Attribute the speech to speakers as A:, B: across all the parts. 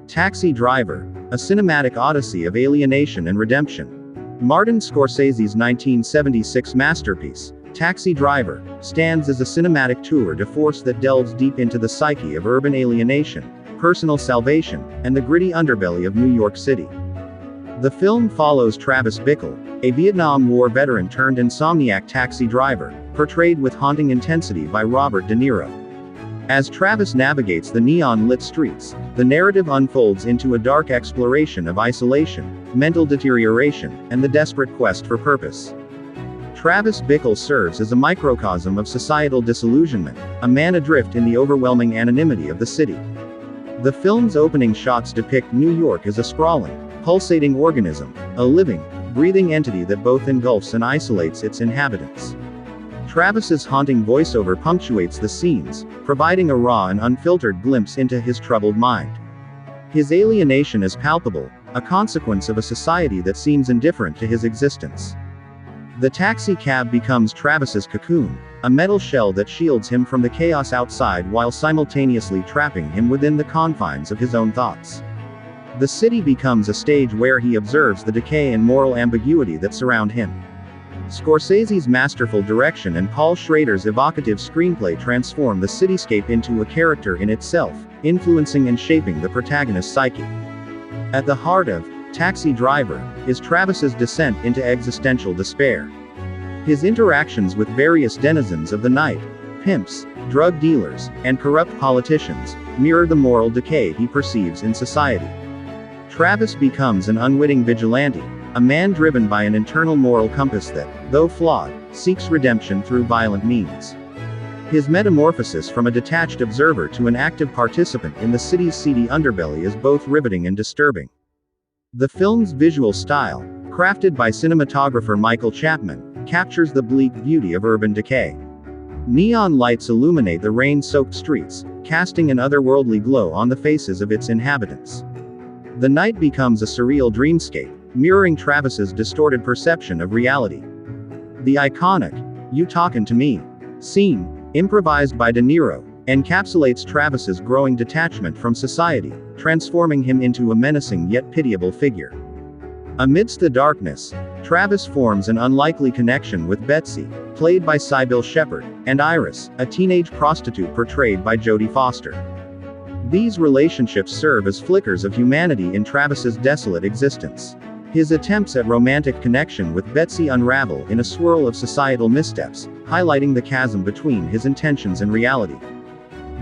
A: Taxi Driver, a cinematic odyssey of alienation and redemption. Martin Scorsese's 1976 masterpiece, Taxi Driver, stands as a cinematic tour de force that delves deep into the psyche of urban alienation, personal salvation, and the gritty underbelly of New York City. The film follows Travis Bickle, a Vietnam War veteran turned insomniac taxi driver, portrayed with haunting intensity by Robert De Niro. As Travis navigates the neon-lit streets, the narrative unfolds into a dark exploration of isolation, mental deterioration, and the desperate quest for purpose. Travis Bickle serves as a microcosm of societal disillusionment, a man adrift in the overwhelming anonymity of the city. The film's opening shots depict New York as a sprawling, pulsating organism, a living, breathing entity that both engulfs and isolates its inhabitants. Travis's haunting voiceover punctuates the scenes, providing a raw and unfiltered glimpse into his troubled mind. His alienation is palpable, a consequence of a society that seems indifferent to his existence. The taxi cab becomes Travis's cocoon, a metal shell that shields him from the chaos outside while simultaneously trapping him within the confines of his own thoughts. The city becomes a stage where he observes the decay and moral ambiguity that surround him. Scorsese's masterful direction and Paul Schrader's evocative screenplay transform the cityscape into a character in itself, influencing and shaping the protagonist's psyche. At the heart of Taxi Driver is Travis's descent into existential despair. His interactions with various denizens of the night, pimps, drug dealers, and corrupt politicians, mirror the moral decay he perceives in society. Travis becomes an unwitting vigilante, a man driven by an internal moral compass that, though flawed, seeks redemption through violent means. His metamorphosis from a detached observer to an active participant in the city's seedy underbelly is both riveting and disturbing. The film's visual style, crafted by cinematographer Michael Chapman, captures the bleak beauty of urban decay. Neon lights illuminate the rain-soaked streets, casting an otherworldly glow on the faces of its inhabitants. The night becomes a surreal dreamscape, mirroring Travis's distorted perception of reality. The iconic, "You Talkin' to Me" scene, improvised by De Niro, encapsulates Travis's growing detachment from society, transforming him into a menacing yet pitiable figure. Amidst the darkness, Travis forms an unlikely connection with Betsy, played by Sybil Shepherd, and Iris, a teenage prostitute portrayed by Jodie Foster. These relationships serve as flickers of humanity in Travis's desolate existence. His attempts at romantic connection with Betsy unravel in a swirl of societal missteps, highlighting the chasm between his intentions and reality.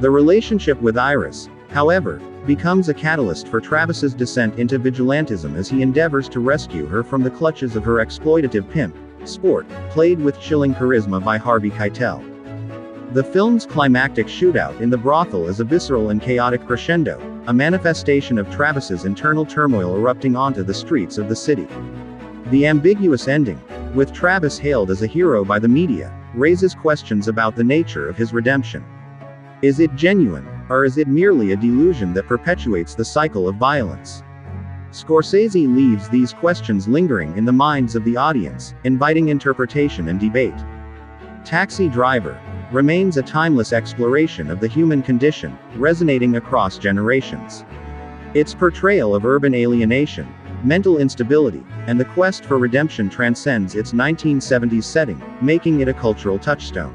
A: The relationship with Iris, however, becomes a catalyst for Travis's descent into vigilantism as he endeavors to rescue her from the clutches of her exploitative pimp, Sport, played with chilling charisma by Harvey Keitel. The film's climactic shootout in the brothel is a visceral and chaotic crescendo, a manifestation of Travis's internal turmoil erupting onto the streets of the city. The ambiguous ending, with Travis hailed as a hero by the media, raises questions about the nature of his redemption. Is it genuine, or is it merely a delusion that perpetuates the cycle of violence? Scorsese leaves these questions lingering in the minds of the audience, inviting interpretation and debate. Taxi Driver remains a timeless exploration of the human condition, resonating across generations. Its portrayal of urban alienation, mental instability, and the quest for redemption transcends its 1970s setting, making it a cultural touchstone.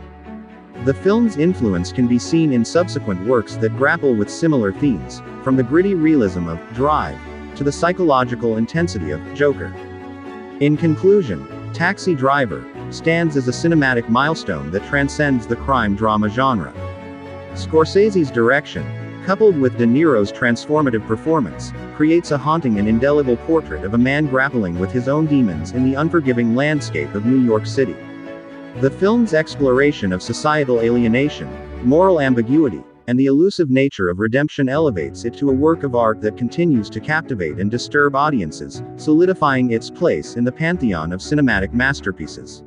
A: The film's influence can be seen in subsequent works that grapple with similar themes, from the gritty realism of Drive to the psychological intensity of Joker. In conclusion, Taxi Driver stands as a cinematic milestone that transcends the crime drama genre. Scorsese's direction, coupled with De Niro's transformative performance, creates a haunting and indelible portrait of a man grappling with his own demons in the unforgiving landscape of New York City. The film's exploration of societal alienation, moral ambiguity, and the elusive nature of redemption elevates it to a work of art that continues to captivate and disturb audiences, solidifying its place in the pantheon of cinematic masterpieces.